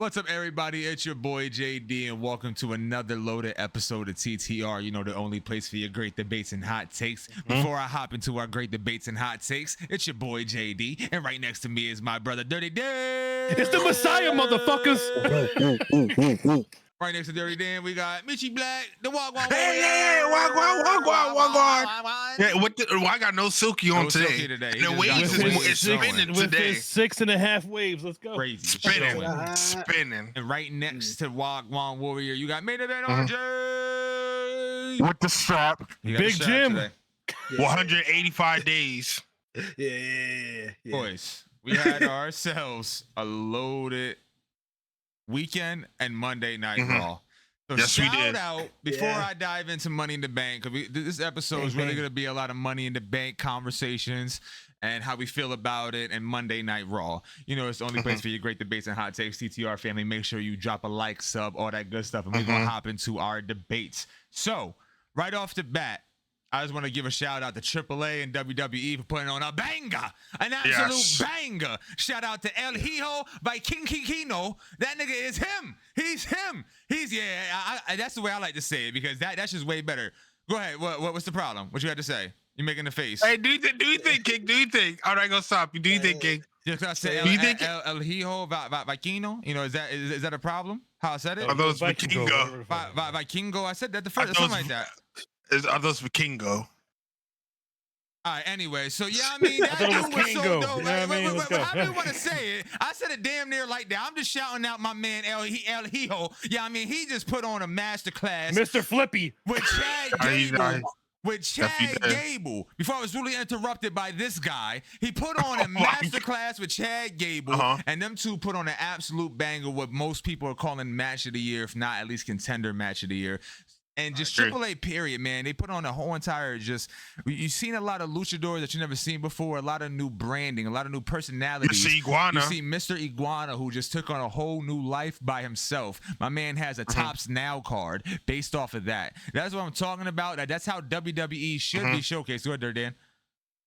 What's up, everybody? It's your boy JD, and welcome to another loaded episode of TTR. You know, the only place for your great debates and hot takes. Before I hop into our great debates and hot takes, it's your boy JD, and right next to me is my brother Dirty Dan. It's the Messiah, motherfuckers. Right next to Dirty Dan, we got Michi Black, the Walk. Hey, walk. Yeah, why I got no silky on today? Silky today. The waves is spinning With today. his 6.5 waves. Let's go. Crazy. Spinning. And right next to Wagwan Warrior, you got Main Event RJ. With the strap. Big Jim. Today. 185 days. Yeah. Boys, we had ourselves a loaded weekend and Monday Night Raw. So Yes, we shout did. out before I dive into Money in the Bank, because this episode is really going to be a lot of Money in the Bank conversations and how we feel about it, and Monday Night Raw. You know, it's the only place for your great debates and hot takes. TTR family, make sure you drop a like, sub, all that good stuff, and we're going to hop into our debates. So, right off the bat, I just want to give a shout out to AAA and WWE for putting on a banger, an absolute banger. Shout out to El Hijo by King Kikino. That nigga is him. He's him. That's the way I like to say it, because that's just way better. Go ahead. What's the problem? What you had to say? You making the face? Hey, do you think, King? Do you think? I'm not gonna stop you. Do you think, King? Just I said El Hijo Vikino. You know, is that a problem? How I said it? Are those Vikingo? Vikingo. I said that the first, something like that. Are those Vikingo? All right, anyway, so yeah, I mean, that dude was so dope. However you want to say it, I said it damn near like that. I'm just shouting out my man El Hijo. Yeah, I mean, he just put on a masterclass. Mr. Flippy. With Chad Gable. With Chad Gable. Before I was really interrupted by this guy, he put on a masterclass with Chad Gable, and them two put on an absolute banger, what most people are calling match of the year, if not at least contender match of the year. And just AAA period, man. They put on a whole entire you've seen a lot of luchadors that you never seen before, a lot of new branding, a lot of new personalities. Mr. Iguana. You see Mr. Iguana, who just took on a whole new life by himself. My man has a Tops Now card based off of that. That's what I'm talking about. That's how WWE should be showcased. Go ahead there, Dan.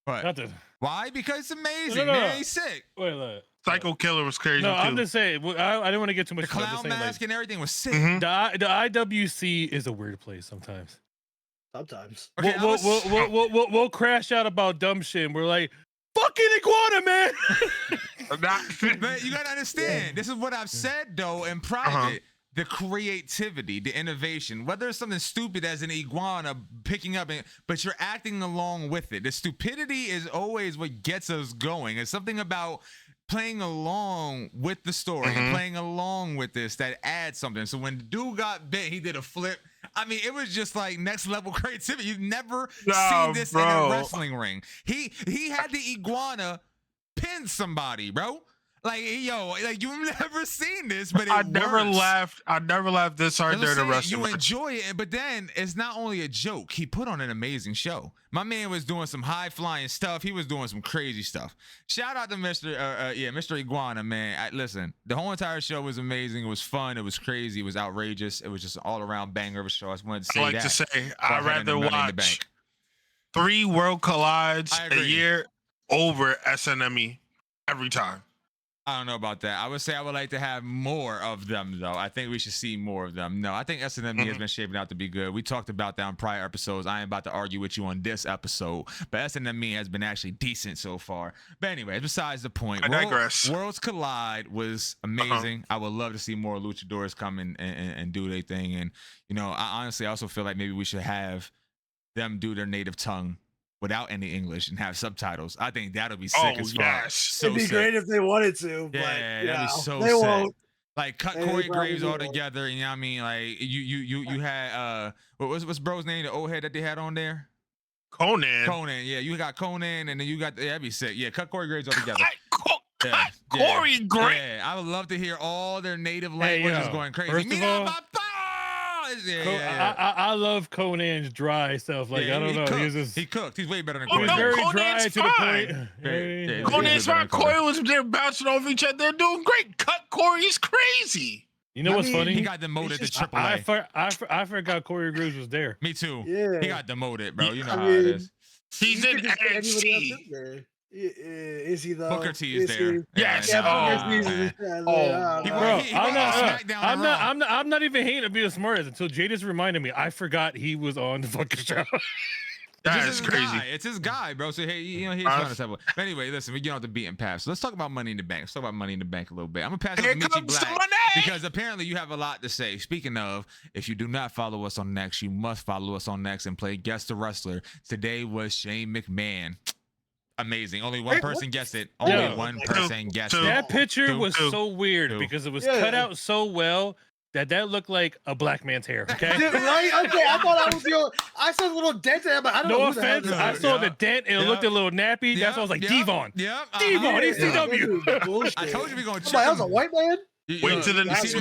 But why? Because it's amazing, man. He's sick. Wait, look. Psycho Killer was crazy. No, I'm just saying. I didn't want to get too much. The clown mask and everything was sick. The IWC is a weird place sometimes. Sometimes. Okay, we'll crash out about dumb shit. And we're like, fucking Iguana, man. But you gotta understand. This is what I've said though in private. The creativity, the innovation, whether it's something stupid as an iguana picking up, but you're acting along with it. The stupidity is always what gets us going. It's something about playing along with the story and playing along with this that adds something. So when the dude got bit, he did a flip. I mean, it was just like next level creativity. You've never seen this in a wrestling ring. He had the iguana pin somebody, bro. Like, yo, like you've never seen this, but I never laughed this hard during the wrestling. You enjoy it, but then it's not only a joke. He put on an amazing show. My man was doing some high flying stuff. He was doing some crazy stuff. Shout out to Mr. Iguana, man. Listen, the whole entire show was amazing. It was fun. It was crazy. It was outrageous. It was just an all around banger of a show. I just wanted to say I'd rather watch 3 World Collides a year over SNME every time. I don't know about that. I would say I would like to have more of them, though. I think we should see more of them. No, I think SNME has been shaping out to be good. We talked about that on prior episodes. I ain't about to argue with you on this episode, but SNME has been actually decent so far. But anyway, besides the point. I digress. Worlds Collide was amazing. I would love to see more luchadors come and do their thing. And, you know, I honestly also feel like maybe we should have them do their native tongue without any English and have subtitles. I think that'll be sick as fuck. So it'd be great if they wanted to. Yeah, but, that'd be so they sick. won't. Like cut Corey Graves all together. You know what I mean? Like you had what's bro's name? The old head that they had on there? Conan. Yeah, you got Conan, and then you got that'd be sick. Yeah, cut Corey Graves all together. Corey Graves. Yeah, I would love to hear all their native languages going crazy. First of all, I love Conan's dry stuff. Like, I don't know. He cooked. He's way better than Corey. Corey. He's very Conan's dry to the point. Conan's fine. Corey was there bouncing off each other. They're doing great. Cut Corey's crazy. You know what's funny? He got demoted to AAA. I forgot Corey Graves was there. Me too. Yeah. He got demoted, bro. You know how it is. He's in NXT. Is he though? Booker T is there. He? Yes. Yeah, Oh, Booker T's man. Bro, I'm not even hating to be a smartass until Jay just reminded me. I forgot he was on the fucking show. That's crazy. It's his guy, bro. So hey, he's trying to settle. But anyway, listen, we get on the beaten path. So let's talk about Money in the Bank. Let's talk about Money in the Bank a little bit. I'm gonna pass it to Michi Black because apparently you have a lot to say. Speaking of, if you do not follow us on Next, you must follow us on Next and play Guess the Wrestler. Today was Shane McMahon. Amazing. Only one person guessed it. Only one person guessed it. That picture was so weird because it was cut out so well that looked like a black man's hair. Okay, right? Okay, I thought I was the. I saw a little dent in it, but I don't know. No offense, I saw the dent and it looked a little nappy. That's why I was like, Devon. Devon, ECW. I told you we gonna. That was a white man. Wait till the next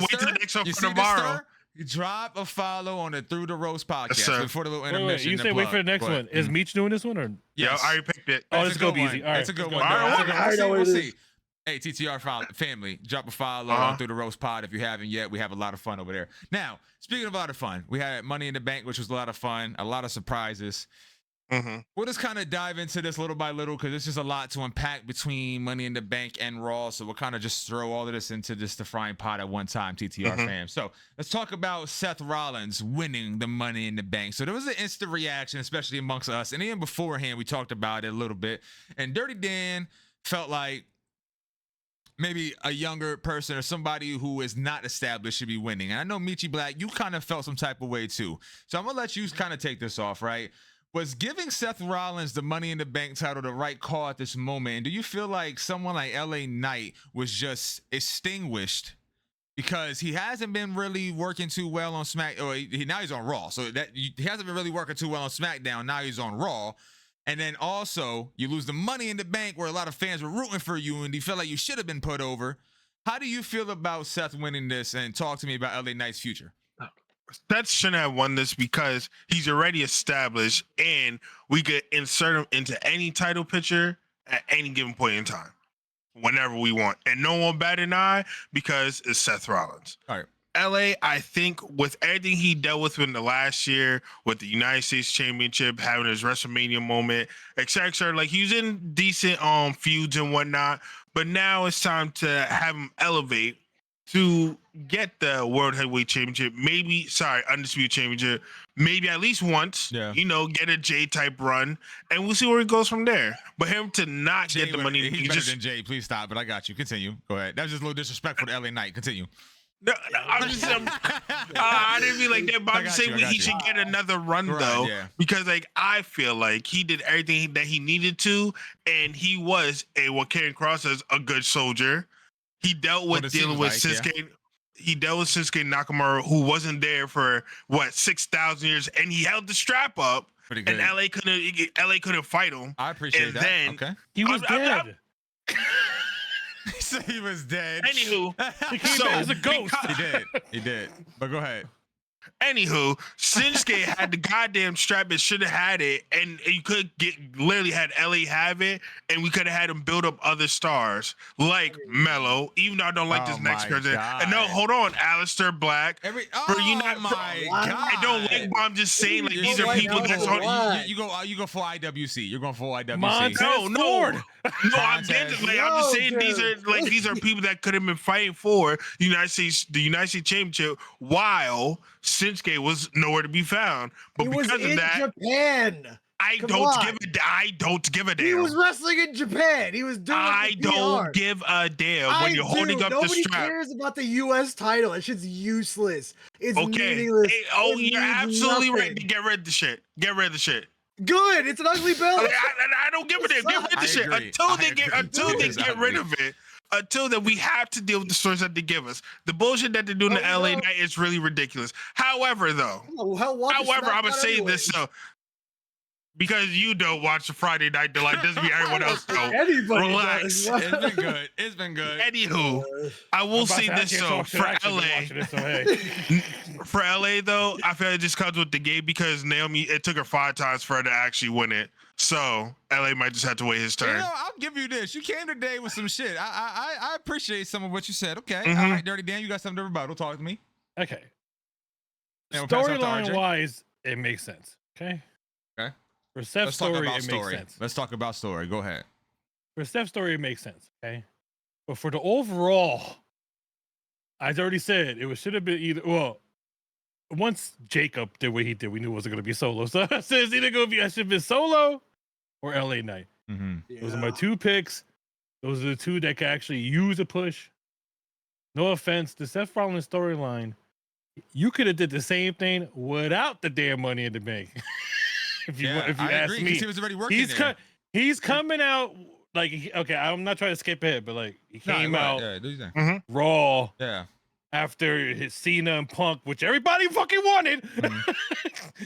one for tomorrow. Drop a follow on the Thru The Ropes podcast before the little intermission. You say wait for the next one. Is Meech doing this one or? Yeah, I already picked it. Oh, let's go easy. All right, it's a good one. We'll see. Hey, TTR family, drop a follow on Thru The Ropes pod if you haven't yet. We have a lot of fun over there. Now, speaking of a lot of fun, we had Money in the Bank, which was a lot of fun, a lot of surprises. We'll just kind of dive into this little by little because there's just a lot to unpack between Money in the Bank and Raw. So we'll kind of just throw all of this into just the frying pot at one time, TTR fam. So let's talk about Seth Rollins winning the Money in the Bank. So there was an instant reaction, especially amongst us. And even beforehand, we talked about it a little bit. And Dirty Dan felt like maybe a younger person or somebody who is not established should be winning. And I know Michi Black, you kind of felt some type of way too. So I'm going to let you kind of take this off, right? Was giving Seth Rollins the Money in the Bank title the right call at this moment? And do you feel like someone like LA Knight was just extinguished because he hasn't been really working too well on SmackDown? Now he's on Raw. So that he hasn't been really working too well on SmackDown. Now he's on Raw. And then also you lose the Money in the Bank where a lot of fans were rooting for you and you felt like you should have been put over. How do you feel about Seth winning this? And talk to me about LA Knight's future. Seth shouldn't have won this because he's already established and we could insert him into any title picture at any given point in time, whenever we want. And no one bat an eye because it's Seth Rollins. All right. LA, I think with everything he dealt with in the last year, with the United States Championship, having his WrestleMania moment, etc., like he was in decent feuds and whatnot, but now it's time to have him elevate to get the World Heavyweight Championship, Undisputed Championship, maybe at least once, get a Jey type run, and we'll see where he goes from there. But him to not get the money, he's better than Jey. Please stop, but I got you. Continue. Go ahead. That was just a little disrespectful to LA Knight. Continue. No, I'm just, I didn't mean like that, but I'm just saying he should get another run though, because like I feel like he did everything that he needed to, and he was what Karrion Kross says, a good soldier. He dealt with dealing with Shinsuke. Yeah. He dealt with Shinsuke Nakamura, who wasn't there for 6,000 years, and he held the strap up. And LA couldn't fight him. I appreciate that. Then he was dead. He said he was dead. Anywho, he came back as a ghost. He did. But go ahead. Anywho, Shinsuke had the goddamn strap and should have had it, and you could literally had LA have it, and we could have had him build up other stars like Mello. Even though I don't like this next person, and no, hold on, Aleister Black. I don't like, but I'm just saying like these are people that's on. You go for IWC. You're going for IWC. No, I'm just saying these are people that could have been fighting for the United States Championship while Shinsuke was nowhere to be found. But because of that, Japan. I don't give a damn. He was wrestling in Japan. He was doing. I don't give a damn when you're holding up the strap. Nobody cares about the U.S. title. That shit's useless. It's meaningless. You're absolutely right to get rid of the shit. Get rid of the shit. Good. It's an ugly belt. I don't give a damn. Get rid of the shit until they get rid of it. Until then, we have to deal with the stories that they give us. The bullshit that they're doing to LA Knight is really ridiculous. However, though, I'm gonna say this though, because you don't watch the Friday Night Delight, doesn't mean everyone else don't. Relax. It's been good. Anywho, I will say this though, for LA though, I feel it just comes with the game because Naomi, it took her 5 times for her to actually win it. So LA might just have to wait his turn. I'll give you this. You came today with some shit. I appreciate some of what you said. Okay. All right, Dirty Dan, you got something to rebuttal. Talk to me. Okay. Storyline wise, it makes sense. Okay. Okay. For Seth's story, it makes sense. Let's talk about story. Go ahead. for Steph's story, it makes sense. Okay. But for the overall, as I already said, should have been either. Well, once Jacob did what he did, we knew it wasn't going to be solo. So I said it's either going to be, I should have been solo or LA Knight. Yeah. Those are my two picks. Those are the two that can actually use a push. No offense, the Seth Rollins storyline, you could have did the same thing without the damn Money in the Bank. if you ask me, he was already working there. He's coming out like, okay, I'm not trying to skip ahead, but like he came out Raw. Yeah. After his Cena and Punk, which everybody fucking wanted.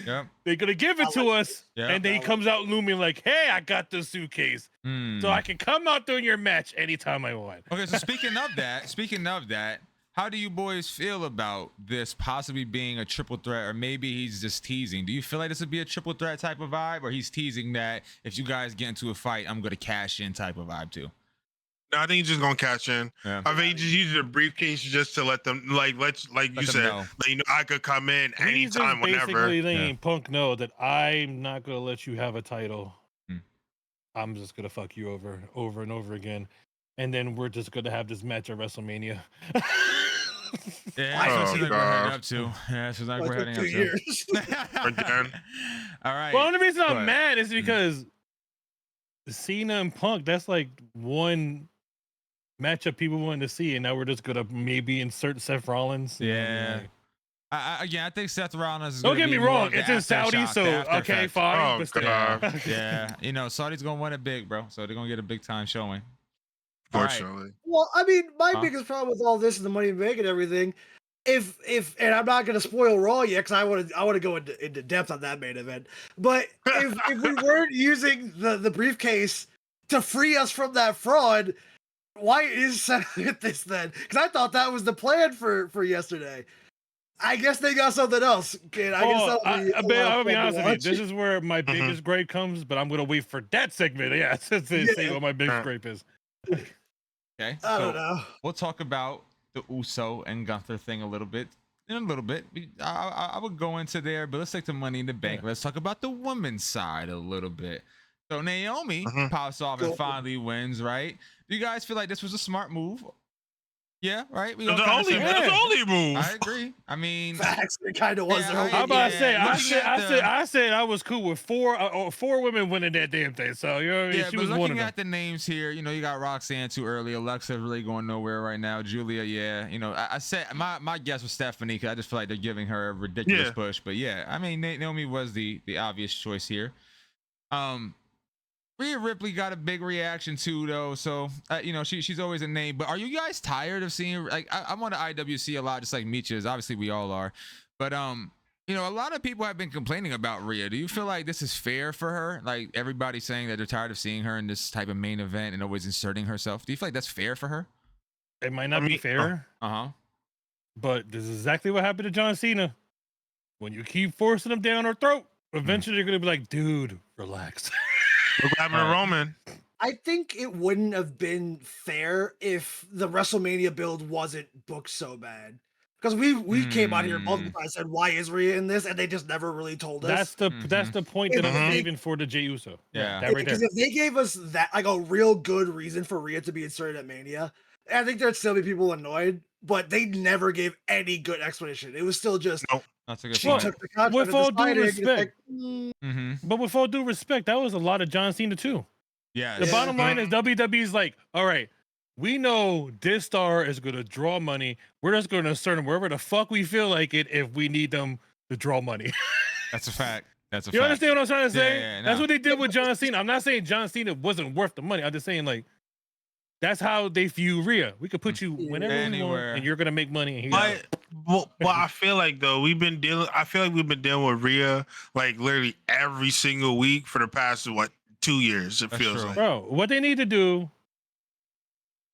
Yep. They're gonna give it to us. And then he comes out looming like, hey, I got the suitcase. So I can come out during your match anytime I want. Okay, so speaking of that, how do you boys feel about this possibly being a triple threat, or maybe he's just teasing? Do you feel like this would be a triple threat type of vibe, or he's teasing that if you guys get into a fight, I'm gonna cash in type of vibe too? No, I think he's just gonna cash in. Yeah. I think he just used the briefcase just to let them let you said, I could come in anytime, whenever. Basically letting Punk know that I'm not gonna let you have a title. I'm just gonna fuck you over and over again, and then we're just gonna have this match at WrestleMania. Yeah, that's what we're heading up to. Yeah, that's what we're heading up to. Again. All right. Well, the reason I'm mad is because Cena and Punk, that's like one matchup people wanted to see, and now we're just gonna maybe insert Seth Rollins. Yeah. I think Seth Rollins is Don't get me wrong, it's in Saudi, Saudi, so okay, fine. Oh, God. Yeah, you know, Saudi's gonna win it big, bro. So they're gonna get a big time showing. Fortunately. Right. Well, I mean, my biggest problem with all this and the Money in the Bank and everything, if and I'm not gonna spoil Raw yet, because I want to go into depth on that main event. But if we weren't using the briefcase to free us from that fraud, why is Seth with this then? Because I thought that was the plan for yesterday. I guess they got something else. I'll be honest with you. This is where my biggest gripe comes, but I'm gonna wait for that segment. Yeah, to say what my biggest gripe is. Okay, I don't know. We'll talk about the Uso and Gunther thing a little bit. In a little bit, I would go into there, but let's take the Money in the Bank. Let's talk about the women's side a little bit. So Naomi pops off and finally wins, right? Do you guys feel like this was a smart move? Yeah, right. That's the only move. I agree. I mean, facts. It kind of was. I'm about to say. I said I was cool with four women winning that damn thing. So you know, yeah. She But was looking one of them. at the names here, you know, you got Roxanne too early. Alexa really going nowhere right now. Julia, yeah. You know, I said my guess was Stephanie, because I just feel like they're giving her a ridiculous push. But yeah, I mean, Naomi was the obvious choice here. Rhea Ripley got a big reaction too, though. So you know, she's always a name. But are you guys tired of seeing, like, I'm on the IWC a lot, just like Meech is. Obviously, we all are. But you know, a lot of people have been complaining about Rhea. Do you feel like this is fair for her? Like, everybody's saying that they're tired of seeing her in this type of main event and always inserting herself. Do you feel like that's fair for her? It might not be fair. But this is exactly what happened to John Cena. When you keep forcing him down her throat, eventually you're gonna be like, dude, relax. Look what happened to Roman. I think it wouldn't have been fair if the WrestleMania build wasn't booked so bad. Because we came out here multiple times and said, why is Rhea in this? And they just never really told us. That's the point that I'm saving for the Jey Uso. Yeah. That right there. Because if they gave us that, like, a real good reason for Rhea to be inserted at Mania, I think there'd still be people annoyed, but they never gave any good explanation. It was still just, that's a good she point. took the contract With all due and respect, like, but with all due respect, that was a lot of John Cena too. Yeah. The bottom line is WWE's like, all right, we know this star is going to draw money. We're just going to insert them wherever the fuck we feel like it if we need them to draw money. That's a fact. That's a fact. You understand what I'm trying to say? Yeah, That's what they did with John Cena. I'm not saying John Cena wasn't worth the money. I'm just saying, like, that's how they view Rhea. We could put you whenever we want, and you're gonna make money. But I feel like, though, we've been dealing with Rhea like literally every single week for the past 2 years. It feels like. Bro, what they need to do,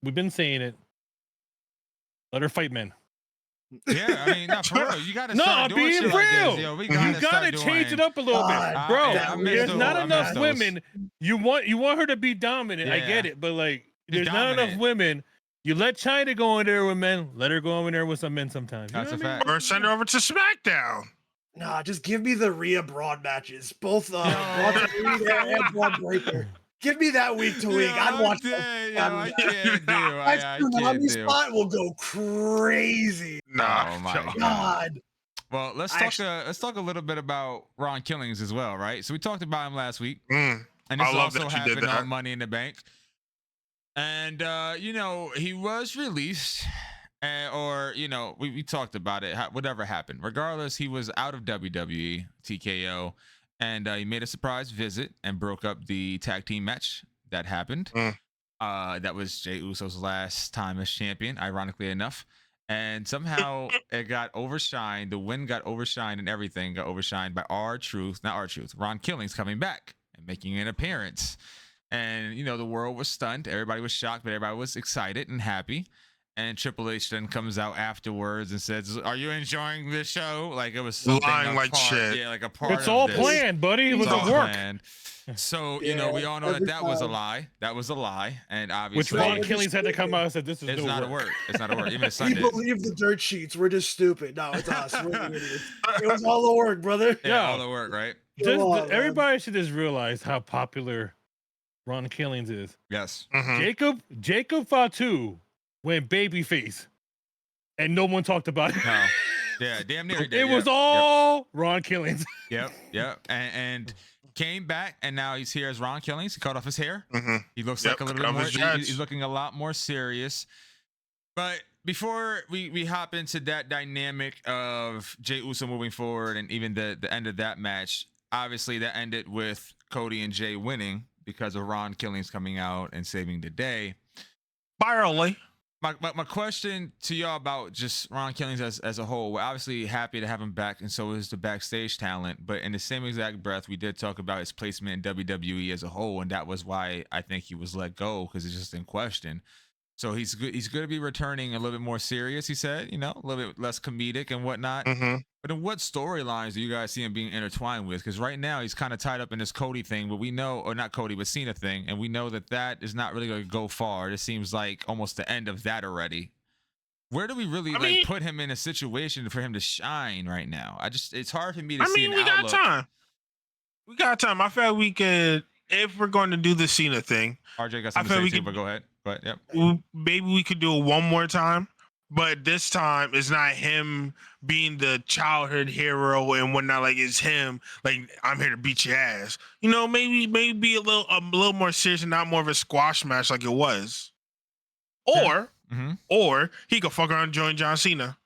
we've been saying it. Let her fight men. Yeah, I mean, not for real. You gotta start doing being shit real. Like this, yo. You gotta change it up a little bit, bro. There's not enough women. You want her to be dominant. I get it, but like, there's not enough women. You let China go in there with men. Let her go in there with some men sometimes. That's a fact. Or send her over to SmackDown. Nah, just give me the Rhea Braun matches. Both Braun and Braun Breaker. Give me that week to week. I'd watch that. I can't do. I That can't Tsunami do. spot will go crazy. Nah. Oh my God. Well, let's talk a little bit about Ron Killings as well, right? So we talked about him last week, and this I love also that you did happened that. on Money in the Bank. And he was released, or we talked about it. Whatever happened, regardless, he was out of WWE TKO, and he made a surprise visit and broke up the tag team match that happened. That was Jey Uso's last time as champion, ironically enough. And somehow it got overshined. The win got overshined, and everything got overshined by Ron Killings coming back and making an appearance. And the world was stunned. Everybody was shocked, but everybody was excited and happy. And Triple H then comes out afterwards and says, "Are you enjoying this show?" Like it was something Lying like part, shit. yeah, like a part. It's of all this. planned, buddy. It was It's all a work. planned. So we Yeah, all know that every that was a time. lie. That was a lie, and Which obviously Ron Killings had to come out and said, "This is it's no not work. a work. It's not a work. Even the We Sunday. believe the dirt sheets. We're just stupid. No, it's us. We're the idiots. It was all the work, brother. Yeah, Yeah. all the work, right? Come on, man. Everybody should just realize how popular Ron Killings is. Yes. Jacob Fatu went babyface, and no one talked about it. No. Yeah, damn near. He did. It was Yep. all Ron Killings. Yep. And came back, and now he's here as Ron Killings. He cut off his hair. He looks like a little bit more. He's looking a lot more serious. But before we hop into that dynamic of Jey Uso moving forward, and even the end of that match, obviously that ended with Cody and Jey winning because of Ron Killings coming out and saving the day. Barely. My question to y'all about just Ron Killings as a whole, we're obviously happy to have him back, and so is the backstage talent. But in the same exact breath, we did talk about his placement in WWE as a whole, and that was why I think he was let go, because it's just in question. So he's good. He's going to be returning a little bit more serious. He said, a little bit less comedic and whatnot. But in what storylines do you guys see him being intertwined with? Because right now he's kind of tied up in this Cody thing, but we know, or not Cody, but Cena thing, and we know that is not really going to go far. It seems like almost the end of that already. Where do we really put him in a situation for him to shine right now? It's hard for me to see an outlook. Got time. We got time. I feel like we could, if we're going to do the Cena thing. RJ got something to say too, but go ahead. But yep. Maybe we could do it one more time, but this time it's not him being the childhood hero and whatnot. Like it's him. Like I'm here to beat your ass. Maybe be a little more serious and not more of a squash match like it was. Or he could fuck around and join John Cena.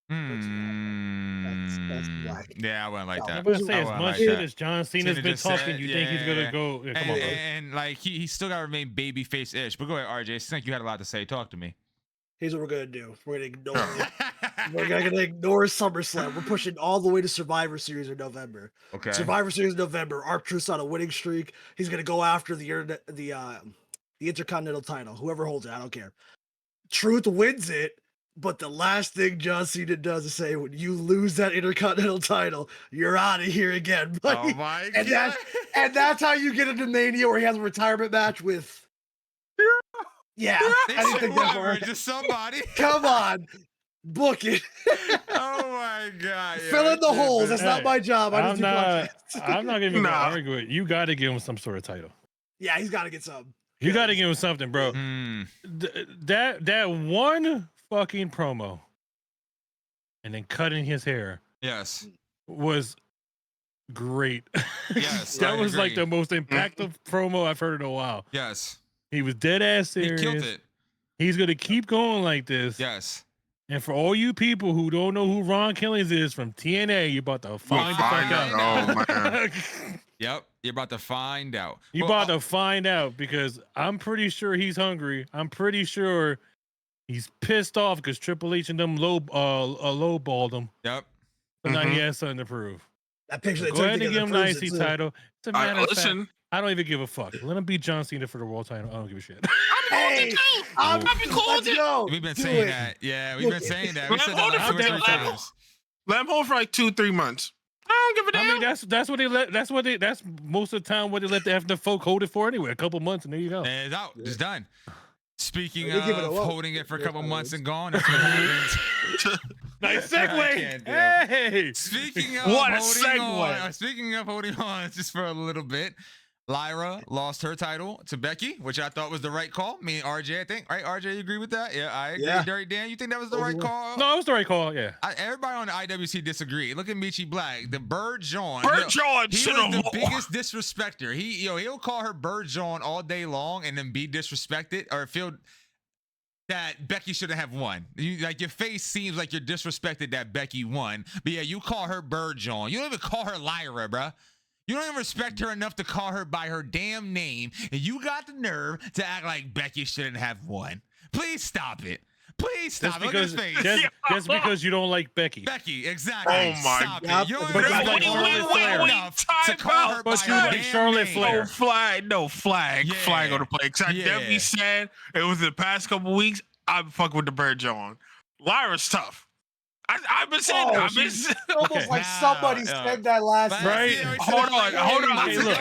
That's black. Yeah, I wouldn't like that. I'm gonna say as much shit as John Cena's Cena been just talking, said, you think he's gonna go? Yeah, come on, bro. And like he still got to remain babyface-ish. But go ahead, RJ. I think you had a lot to say. Talk to me. Here's what we're gonna do. We're gonna ignore. We're gonna ignore SummerSlam. We're pushing all the way to Survivor Series in November. Okay. Survivor Series in November. R-Truth's on a winning streak. He's gonna go after the Intercontinental title. Whoever holds it, I don't care. Truth wins it, but the last thing John Cena does is say, "When you lose that Intercontinental title, you're out of here again." Buddy. Oh my and god! That's how you get into Mania, where he has a retirement match with. Yeah, I didn't think that Whoever, far. just somebody. Come on, book it. Oh my god! Fill in the holes. That's not my job. I just do podcasts. I'm not even gonna argue it. You got to give him some sort of title. Yeah, he's got to get some. You got to give him something, bro. That one fucking promo, and then cutting his hair. Yes. Was great. Yes, that was like agree. the most impactful promo I've heard in a while. Yes. He was dead ass serious. He killed it. He's gonna keep going like this. Yes. And for all you people who don't know who Ron Killings is from TNA, you're about to find the fuck out. Oh man. Yep. You're about to find out. You're about to find out, because I'm pretty sure he's hungry. I'm pretty sure he's pissed off because Triple H and them lowballed him. Yep. So now he has something to prove. That picture they Go took ahead and together give him an proves IC it, too. title. It's a matter of fact, Listen. I don't even give a fuck. Let him beat John Cena for the world title. I don't give a shit. Hey, I'm cool with it. go. We've been Do saying it. that. Yeah, we've been saying that. We Let said him that hold it like for 2 or 3 that level. times. Let him hold for like 2-3 months. I don't give a damn. I mean, that's what they let. That's most of the time what they let the folk hold it for anyway. A couple months and there you go. And it's out. It's done. Speaking They give it a of look. holding it for a Yeah, couple that months is. and gone, that's what happens. Nice I segue. can't do Hey. Speaking of What a holding segue. on, speaking of holding on, just for a little bit, Lyra lost her title to Becky, which I thought was the right call. Me and RJ, I think. Right, RJ, you agree with that? Yeah, I agree. Yeah. Dirty Dan, you think that was the right call? No, it was the right call. Yeah. Everybody on the IWC disagreed. Look at Michi Black, the Bird John. Bird John he should was have the won. biggest disrespecter. He'll call her Bird John all day long and then be disrespected or feel that Becky shouldn't have won. Your face seems like you're disrespected that Becky won. But yeah, you call her Bird John. You don't even call her Lyra, bruh. You don't even respect her enough to call her by her damn name. And you got the nerve to act like Becky shouldn't have won. Please stop it. Please stop it. Look at his face. Just because you don't like Becky. Becky, exactly. Oh my Stop God. it. You don't But even you like Charlotte Flair. enough to call her by But you her like damn Charlotte name. Flair. Flag on the play. Because I definitely said it was the past couple weeks, I've been fucking with the Bird John. Lyra's tough. I've been saying Oh, that. she's almost Okay. like somebody said that last But- night. Right? Yeah, we said Hold that on, hold on. Hey, look.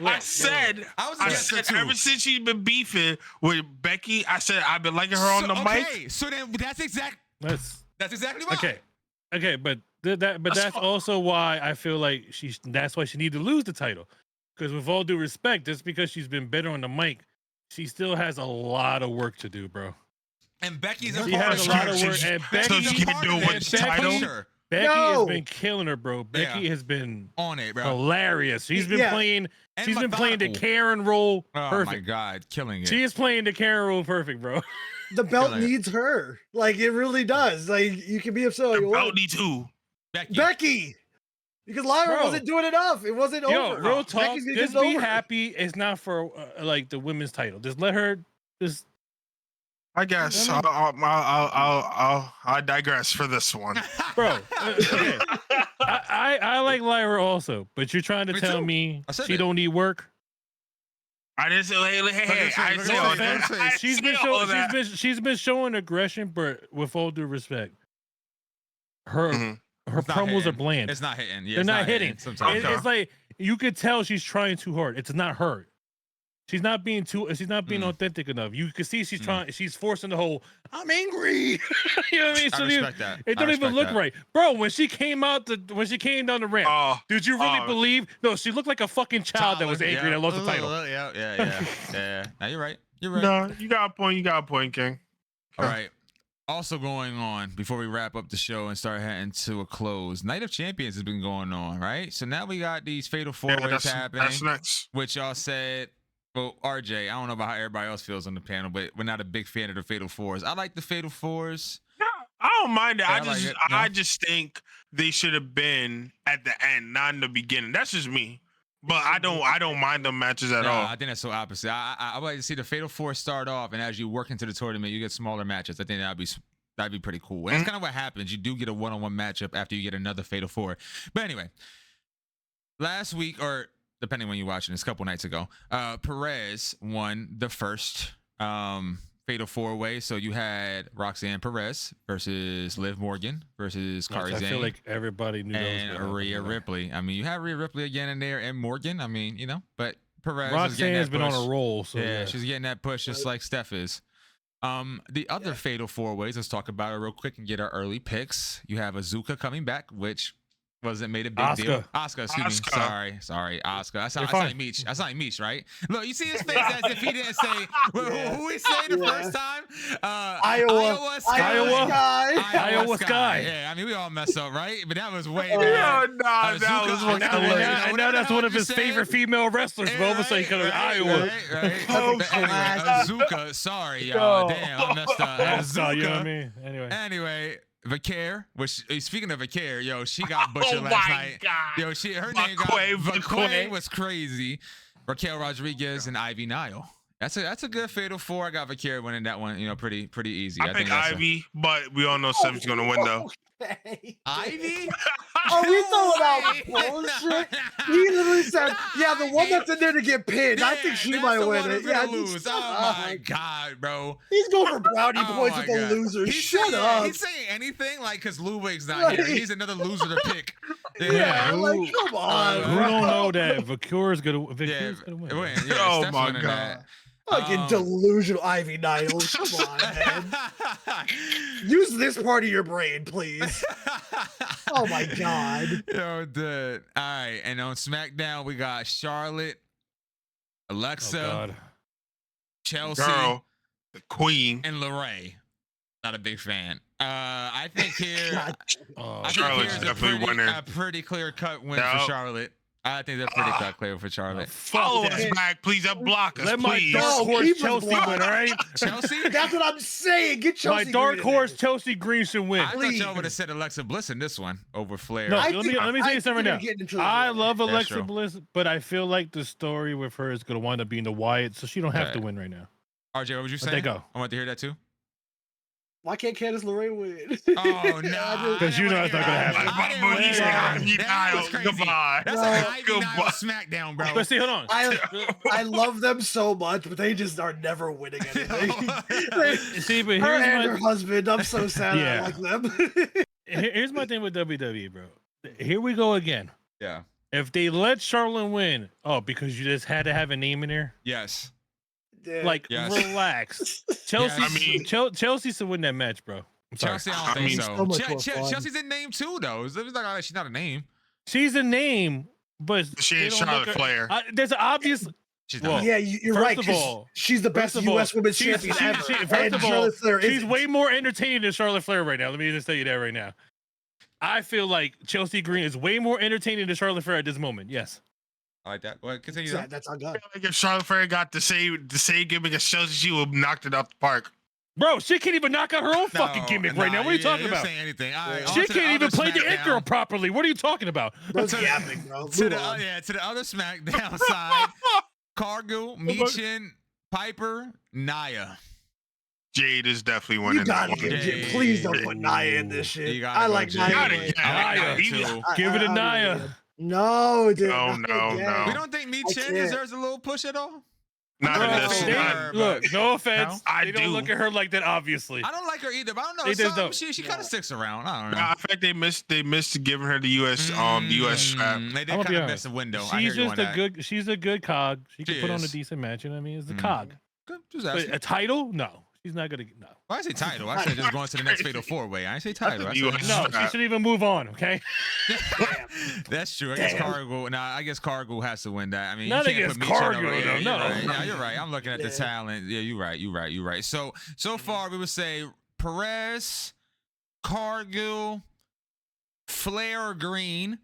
I said I said too. ever since she's been beefing with Becky, I said I've been liking her on the mic. Okay, so then that's exactly why. Okay, but that's also why I feel like that's why she need to lose the title. Because with all due respect, just because she's been better on the mic, she still has a lot of work to do, bro. And Becky's She a part has of a lot of it. work, and So she can do it with the title. Becky No. has been killing her, bro. Becky has been On it, bro. hilarious. She's been Yeah. playing. And She's been playing the methodical. Karen role Oh my perfect. God, killing it. She is playing the Karen role perfect, bro. The belt Killing it. needs her. Like it really does. Like you can be upset all The you want. belt needs who? Becky. Because Lyra Bro. wasn't doing enough. It wasn't Yo, over. real talk. Becky's gonna get Just it be over. happy. It's not for like the women's title. Just let her. Just I guess I I digress for this one. bro. Okay. I like Lyra also, but you're trying to Me tell too. me I said she it. don't need work. I didn't say hey, I look said at all his that. face. I She's been said all that. she's been showing aggression, but with all due respect, her Mhm. her It's not promos are hitting. bland. It's not hitting. Yeah, They're it's not hitting. Sometimes. It's like you could tell she's trying too hard. It's not her. She's not being authentic enough. You can see she's trying. She's forcing the whole "I'm angry." You know what I mean? I So respect that. it I don't even respect look that. right, bro. When she came down the ramp, Oh, did you really oh. believe? No, she looked like a fucking child that was Tyler, angry yeah. that lost the title. Yeah. Now you're right. You're right. No, you got a point, King. All right. Also going on before we wrap up the show and start heading to a close, Night of Champions has been going on, right? So now we got these fatal four ways happening, That's next. which y'all said. Well, RJ, I don't know about how everybody else feels on the panel, but we're not a big fan of the fatal fours. I like the fatal fours. No, I don't mind it. Yeah, I like it. No. I just think they should have been at the end, not in the beginning. That's just me. But I don't mind them matches at No, all. I think that's so opposite. I would like to see the fatal four start off, and as you work into the tournament, you get smaller matches. I think that'd be pretty cool. And that's kind of what happens. You do get a one-on-one matchup after you get another fatal four. But anyway, last week, or depending when you're watching this, a couple nights ago, Perez won the first fatal four-way. So you had Roxanne Perez versus Liv Morgan versus Kairi I feel Sane like everybody knew that was and gonna happen Rhea today. Ripley. I mean, you have Rhea Ripley again in there and Morgan. I mean, but Perez Roxanne has been on push. a roll, so Yeah, she's getting that push just like Steph is. The other fatal four ways, let's talk about it real quick and get our early picks. You have Azuka coming back, which wasn't made a big deal. Asuka, excuse me. Sorry, Asuka. That's not like Meech. That's not Meech, right? Look, you see his face as if he didn't say who he say the first time? Iowa Sky. Yeah, I mean we all mess up, right? But that was way Yeah, bad. nah, that Azuka, was I one know, of the yeah. And now that's one of his favorite female wrestlers, bro. So he could have Iowa. Right. Oh, But anyway, Azuka, sorry, y'all. Damn, I messed up. Azuka, you know what I Azuka. mean? Anyway. Vaquer, which speaking of Vaquer, yo, she got butchered Oh last my night. God. Yo, her name got Vaquer was crazy. Raquel Rodriguez and Ivy Nile. That's a good fatal four. I got Vaquer winning that one, pretty easy. I pick that's Ivy, but we all know Seth's gonna win though. Ivy? Are we throwing out bullshit? He literally said, "Yeah, the one that's in there to get pinned. I think she that's might the win one it." who's Yeah, gonna lose. Oh my God, bro. He's going for brownie Oh points my with the God. losers. He's Shut saying, up. He's saying anything because Ludwig's not Right. here. He's another loser to pick. Yeah, who- like come on, Who bro. don't know that Vaquer's gonna win? Yeah, win. yeah, Oh Steph's my winning God. that. Fucking delusional Ivy Niles. Come on, man. Use this part of your brain, please. Oh my God. Yo, dude. All right, and on SmackDown we got Charlotte Alexa, God. Chelsea, Girl, the queen. and LeRae. Not a big fan. I think here, God. Oh, I think Charlotte's here's definitely winning. a pretty clear cut win for Yep. Charlotte. I think they're pretty cut clear for Charlotte. Follow fuck us that. back, please. Unblock us, Let my please. dark No, horse keep us Chelsea blocked. win, all right? Chelsea? That's what I'm saying. Get Chelsea. My dark Green in horse there. Chelsea Green should win. I thought y'all Please. would have said Alexa Bliss in this one over Flair. No, I let think- me I tell you think something they're right getting into now. the I Flair. love That's Alexa true. Bliss, but I feel like the story with her is going to wind up being the Wyatt, so she don't have to Right. win right now. RJ, what would you Let say? that go. I want to hear that too. Why can't Candice LeRae win? Oh no! 'Cause you know it's not gonna happen. That was crazy. Goodbye. That's No. like an Ivy Goodbye. Nile SmackDown, bro. But see, hold on. I love them so much, but they just are never winning anything. See, but Her and her here's my husband, I'm so sad Yeah. I like them. here's my thing with WWE, bro. Here we go again. Yeah. If they let Charlotte win, because you just had to have a name in there, Yes. Yeah. like Yes. relax. Chelsea, I mean- Chelsea should win that match, bro. I'm sorry. Chelsea, I don't I think mean, so. so much more fun. Chelsea's a name too, though. It's like oh, she's not a name. She's a name, but She they ain't don't Charlotte look at- Flair. There's an obvious. She's Well, not. Yeah, you're first right. of 'cause all- she's the best first of all, U.S. women's she's- champion she- ever. she- first and of all, Charlotte Flair she's isn't. way more entertaining than Charlotte Flair right now. Let me just tell you that right now. I feel like Chelsea Green is way more entertaining than Charlotte Flair at this moment. Yes. I like that. Well, continue. Yeah, that's on God. Like if Charlotte Flair got the same gimmick as Chelsea, she would have knocked it out the park. Bro, she can't even knock out her own fucking gimmick right now. What are you talking you're about? Saying anything. All right, She on to can't even other play the it girl SmackDown. properly. What are you talking about? Bro's To- yapping, bro. To Move the on. to the other SmackDown side, Cargill, Michin, Piper, Naya. Jade is definitely winning You that gotta one. get Jade. Please don't put Nia in this You shit. gotta I go like Jade. Nia. Gotta to win. get I like Naya. Naya too. Give it a I- Nia. No, dude. No, not no, again. no. We don't think Michin can't. deserves a little push at all. Not Bro, in they- this. They- Sure, look, but- no offense. I they don't do. look at her like that, obviously. I don't like her either, but I don't know. They just Something, don't. she kind of sticks around. I don't know. Nah, I think they missed giving her the US strap. They did I'm gonna kind be of honest. miss a window. I hear She's you on just a that. good. She's a good cog. She can She put on a is. decent match. You know what I mean? It's a Mm. cog. Good, just But asking. a title? No, she's not gonna. No. Well, I say title. I said just going to the next fatal four way. I didn't say title. I You said, are- No, she Strap. should even move on. Okay. that's true. I guess Damn. Cargill. Nah, I guess Cargill has to win that. I mean, Not you can't against put Michin Cargill, over- though, yeah, no. You're right. Yeah, you're right. I'm looking at the Yeah. talent. Yeah, you're right. So far, we would say Perez, Cargill, Flair Green,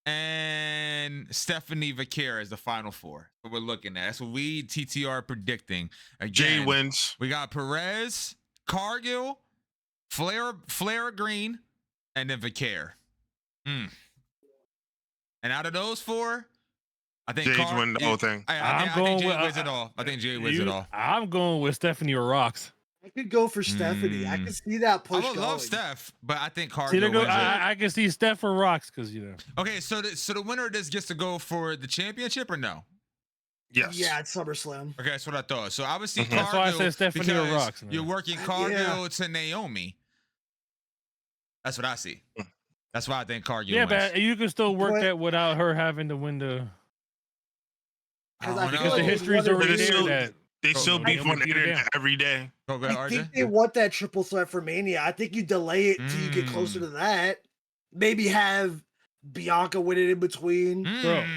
and Stephanie Vaquer as the final four. What we're looking at. That's what we TTR are predicting. Jade Again, wins. we got Perez, Cargill, Flair Green, and then Vaquer. And out of those four, I think Jade's winning the whole thing. I think Jade wins it all. I think Jade wins it all. I'm going with Stephanie or Rocks. I could go for Stephanie. I could see that I push would going. love Steph, but I think See, Cargill they go, wins it. I can see Steph or Rocks because Okay, so the winner of this gets to go for the championship or no? Yes. Yeah, it's SummerSlam. Okay, that's what I thought. So I would see Mhm. Cargill That's why I said Stephanie or because Rocks, man. you're working Cargill to Naomi. That's what I see. That's why I think Cargill yeah, wins. but you can still work But- that without her having to win the I don't I know. because the like history's one of already the- there. So- That They Oh, still no, beef Naomi on the beat her internet down. every day. Go I RJ. think they want that triple threat for Mania. I think you delay it till you get closer to that. Maybe have Bianca win it in between. Bro,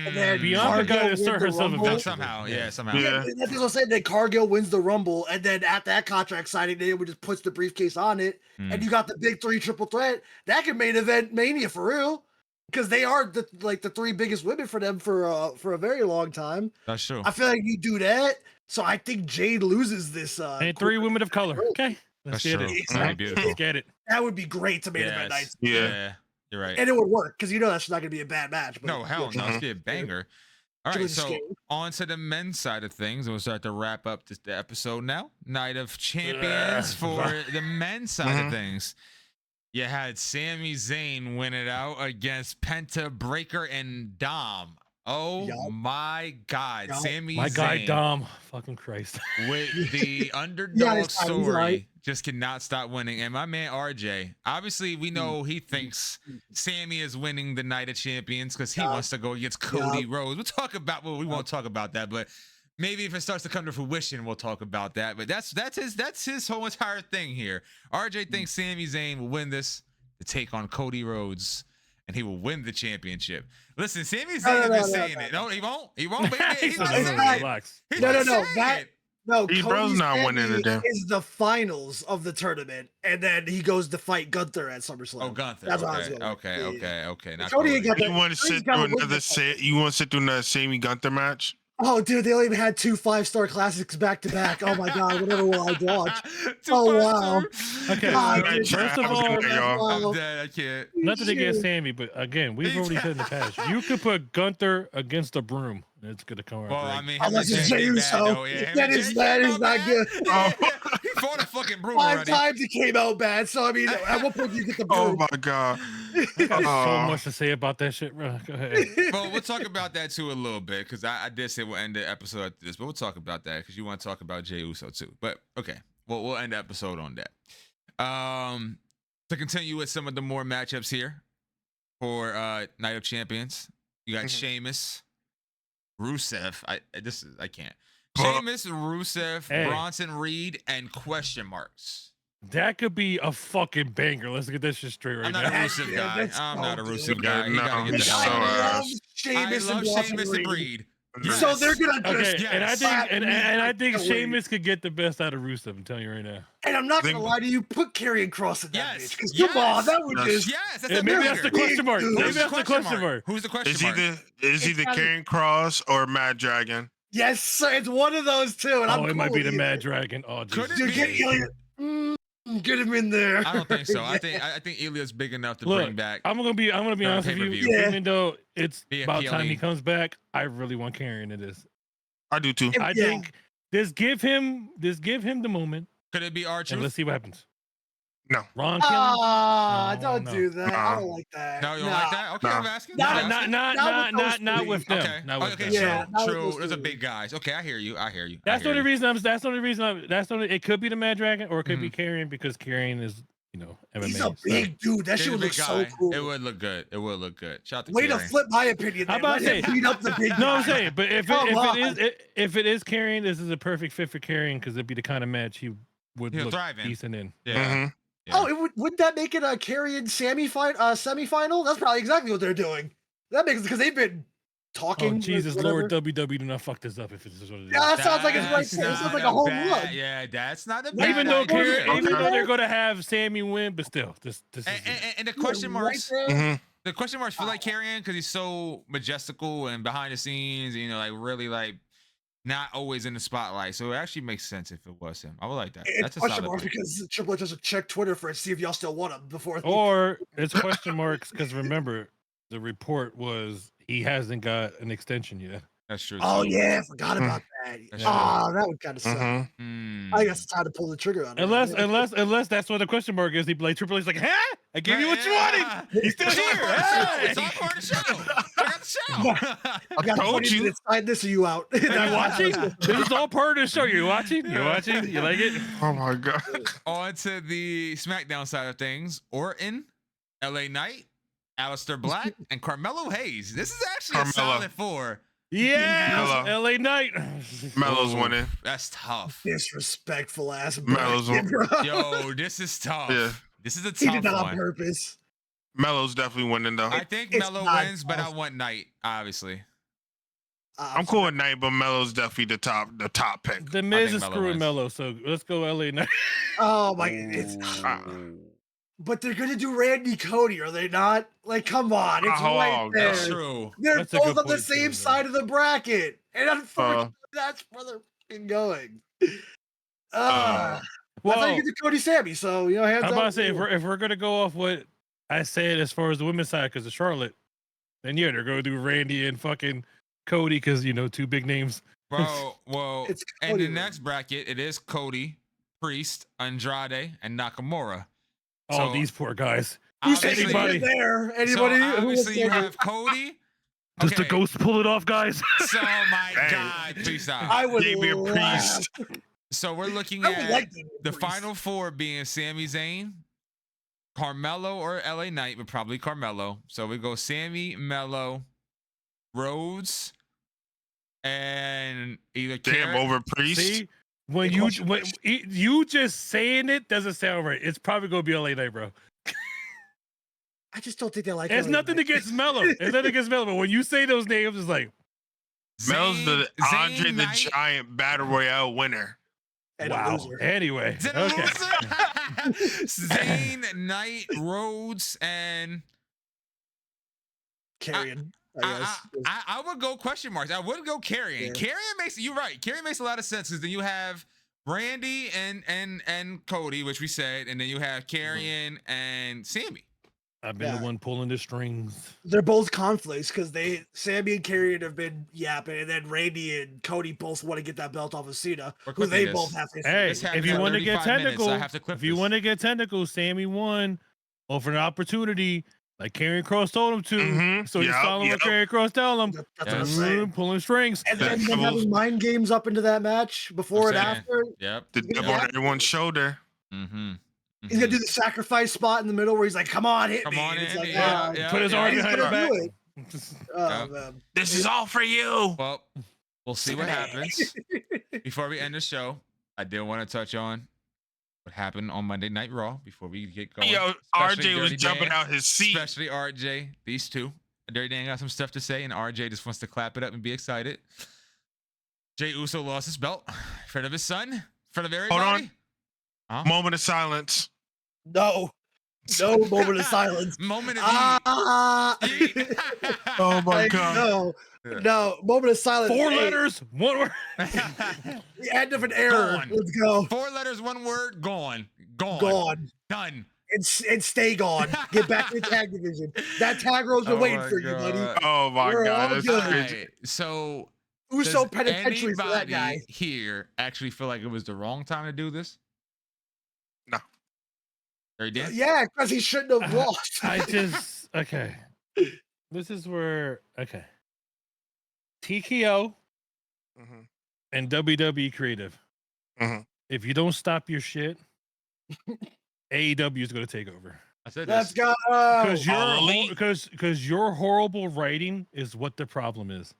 And then Bianca Cargill got to wins assert the herself Rumble. eventually. Somehow, Yeah. somehow. Yeah. That's what I'm saying. That Cargill wins the Rumble, and then at that contract signing, they would just puts the briefcase on it, and you got the big three triple threat. That could main event Mania for real, because they are the three biggest women for them for a very long time. That's true. I feel like you do that, so I think Jade loses this. And three women of color. Okay, let's That's get true. it. That'd be beautiful. Let's get it. That would be great to main event night, Yeah. You're right. and it would work because you know that's not going to be a bad match. But No, hell no. Let's get a banger. All right, Really so scary. on to the men's side of things, and we'll start to wrap up the episode now. Night of Champions for the men's side of things. You had Sami Zayn win it out against Penta, Breaker, and Dom. Oh Yup. my God, Yup. Sami My Zayn guy Dom, fucking Christ. with the Yeah, underdog he's fine, he's story right. just cannot stop winning. And my man RJ, obviously we know he thinks Sammy is winning the Night of Champions because he Yeah. wants to go against Cody Rhodes. We'll talk about we won't talk about that, but maybe if it starts to come to fruition, we'll talk about that. But that's his whole entire thing here. RJ thinks Sami Zayn will win this to take on Cody Rhodes. and he will win the championship. Listen, Sami Zayn has been saying it. No, he won't. He won't. But he's been saying it. Relax. He's No, been no, saying that- it. No, These Cody bros not winning Sammy today. is the finals of the tournament, and then he goes to fight Gunther at SummerSlam. Oh, Gunther. That's what I was Okay, going. okay. Not Cody Cody. ain't got You want to sit through another you want to sit through another Sammy Gunther match? Oh, dude, they only had 2 5-star classics back to back. Oh my god, whatever will I watch? Oh wow. Okay, God, Right, dude, first of of all- I'm dead. I can't. nothing against Sammy, but again, we've already said in the past, you could put Gunther against a broom. It's gonna come out. Well, right. I mean, Unless it's Jey Jey bad, Uso. though. Yeah, That is bad. It's not good. Yeah, he fought a fucking broom 5 already. times it came out bad. So I mean, at what point do you get the Oh broom? my god! I got so Oh. much to say about that shit, bro. Go ahead. Well, we'll talk about that too a little bit because I did say we'll end the episode after this, but we'll talk about that because you want to talk about Jey Uso too. But okay, well, we'll end the episode on that. To continue with some of the more matchups here for Night of Champions, you got Sheamus, Rusev. I can't. Sheamus, Rusev, Hey. Bronson Reed, and question marks. That could be a fucking banger. Let's get this shit straight right I'm not a now. Rusev Yeah, guy. that's I'm not a so Rusev good. guy. You gotta No, get he's that so out. ass. love I Sheamus love and Bronson Sheamus and Reed. Reed. So they're gonna Okay, just, and I Yes. think and I think Wait. Sheamus could get the best out of Rusev. I'm telling you right now. and I'm not gonna Think- lie to you, put Karrion Cross in that Yes, bitch. Because yes, come on, that would yes. just Yes, that's Yeah, a maybe banger. that's the question mark. Who's Maybe Who's the that's the question mark. Who's the question It's mark? either It's gotta- Karrion Cross or Mad Dragon. yes, sir. It's one of those two. And Oh, I'm it might cool be the with Mad it. Dragon. Oh, Could Jesus. it Dude, get be? Ilya. Get him in there. I don't think so. I think Ilya's big enough to Look, bring back. I'm gonna be honest with you. pay-per-view. Yeah. Even though it's Be about time he appealing. comes back, I really want Karrion in this. I do too. I Yeah. think just give him the moment Could it be and R-Truth? let's see what happens. No. Ron Killen? Ah, No, don't no. do that. I Nah. don't like that. No, you don't like that? Okay, Nah. I'm asking. Not- I'm asking. Not with them. Okay. Not with Okay. them. Yeah, True. not with True. those Those are two. big guys. Okay, I hear you. That's the only I hear you. reason. That's the only reason. It could be the Mad Dragon or it could be Karrion because Karrion is MMA. He's a so- big dude. That He's shit a would big look so guy. cool. It would look good. It would look good. Shout out to Way to Karrion. flip my opinion. How There. about Let him say- beat up the big No, guy. I'm saying, but if Come if it is Karrion, this is a perfect fit for Karrion because it'd be the kind of match he would He'll look thrive in. decent in. Yeah. Mhm. Yeah. Oh, wouldn't that make it a Karrion semifinal? That's probably exactly what they're doing. That makes it because they've been talking. Oh like, Jesus whatever. Lord, WWE do not fuck this up if it's what it is. Yeah, that sounds like it's right. That's It sounds not like a home bad- run. Yeah, that's not a Even bad even though idea. Karrion, even though Okay. they're gonna have Sammy win, but still, this is And the question Right marks. there. Mhm. The question marks feel like Karrion because he's so majestical and behind the scenes, like really like not always in the spotlight. So it actually makes sense if it was him. I would like that. It's That's a question solid mark pick. because Triple H doesn't check Twitter for it to see if y'all still want him before. or it's question marks because remember the report was he hasn't got an extension yet. That's true. Oh too. yeah, I forgot about that. That's Ah, that would kind of suck. Mhm. Hmm. I guess it's time to pull the trigger on it. Unless that's what the question mark is. He'd be like Triple H's like, huh? I gave you what you Yeah. wanted. He's still It's all here. part of the show. Hey. It's all part of the show. I got the show. I got told 20 you. minutes. Sign this or you out. Are you watching? This is all part of the show. You watching? You watching? You like it? Oh my god. On to the SmackDown side of things. Orton, LA Knight, Aleister Black, and Carmelo Hayes. This is actually a Carmelo. solid 4. Yeah, Hello. LA Knight. Melo's Oh, winning. That's tough. Disrespectful ass. Melo's bracket, one. bro. Yo, this is tough. Yeah. This is a He tough did that on one. purpose. Melo's definitely winning though. I think It's Melo not wins, but I tough. want Knight, obviously. I'm cool with Knight, but Melo's definitely the top pick. The Miz think is Melo screwing wins. Melo, so let's go LA Knight. Oh my! It's but they're gonna do Randy Cody, are they not? Like, come on, it's Oh, right there. That's true. They're That's a both good on the point, too, same though. side of the bracket, and unfortunately, that's where they're fucking going. I thought Well, you could do Cody Sammy, so hands I'm up. about to say if we're gonna go off what I said as far as the women's side because of Charlotte, then yeah, they're gonna do Randy and fucking Cody because 2 big names. Bro, well, It's and Cody the next bracket, it is Cody, Priest, Andrade, and Nakamura. All So, these poor guys. Who's obviously- anybody? there? So Anybody? Who was obviously you there? have Cody. Does the Okay, ghost pull it off, guys? So my Hey. God, please stop. I would Damian laugh. Priest. So we're looking I would at like Damian the Priest. final 4 being Sami Zayn, Carmelo or LA Knight, but probably Carmelo. So we go Sammy, Melo, Rhodes, and either Damn, Carrot- over Priest. See, when you just saying it doesn't sound right. It's probably gonna be LA Knight, bro. I just don't think they like. It's LA nothing Knight. against Mello. It's nothing against Mello. But when you say those names, it's like, Mel's the Andre Zayn the Knight. Giant Battle Royale winner. And a wow. loser. Anyway, Is it a okay. loser? Zayn, Knight, Rhodes, and Carrion. I guess. I would go question marks. I would go Carrion. Yeah. Carrion makes you're right. Carrion makes a lot of sense because then you have Brandy and Cody, which we said, and then you have Carrion and Sammy. I've been the one pulling the strings. They're both conflicts because Sammy and Carrion have been yapping, and then Randy and Cody both want to get that belt off of Cena, who they both have. Hey, This happened if you in want to get 35 minutes, technical, so I have to clip if you this. want to get technical, Sammy won over an opportunity like Karrion Kross told him to. Mhm. So he's Yep, following what yep. Karrion Kross told him. That's what I'm saying. Pulling strings. And then That them doubles- having mind games up into that match before and I'm saying. after. Yep. The He's gonna devil on have- everyone's shoulder. Mm-hmm. He's gonna do the sacrifice spot in the middle where he's like, "Come on, hit Come me!" on And it's in, like, yeah, "Oh, yeah. Put his arm he's behind his gonna back. do it. Oh, Yeah. man. This is all for you. Well, we'll see what happens. Before we end the show, I did want to touch on what happened on Monday Night Raw before we get going. Yo, Especially RJ was Dirty jumping Dan, out his seat. Especially RJ. These two. Dirty Dan got some stuff to say, and RJ just wants to clap it up and be excited. Jey Uso lost his belt in front of his son, in front of everybody. Hold on. Moment of silence. No moment of silence. Moment of Ah, Oh my like, god. no, moment of silence. 4 Hey, letters, 1 word. The end of an era. Gone. Let's go. 4 letters, 1 word, gone. Gone. Done. And stay gone. Get back to the tag division. That tag road's been waiting my for you, buddy. God. Oh my We're god. all That's good. crazy. Alright, so Uso does penitentiary for that anybody guy. here actually feel like it was the wrong time to do this? No. Dirty Dan? Yeah, because he shouldn't have lost. I just okay. This is where TKO Mhm. and WWE Creative. Mhm. If you don't stop your shit, AEW is going to take over. I said Let's this. go. Because All your elite. because your horrible writing is what the problem is.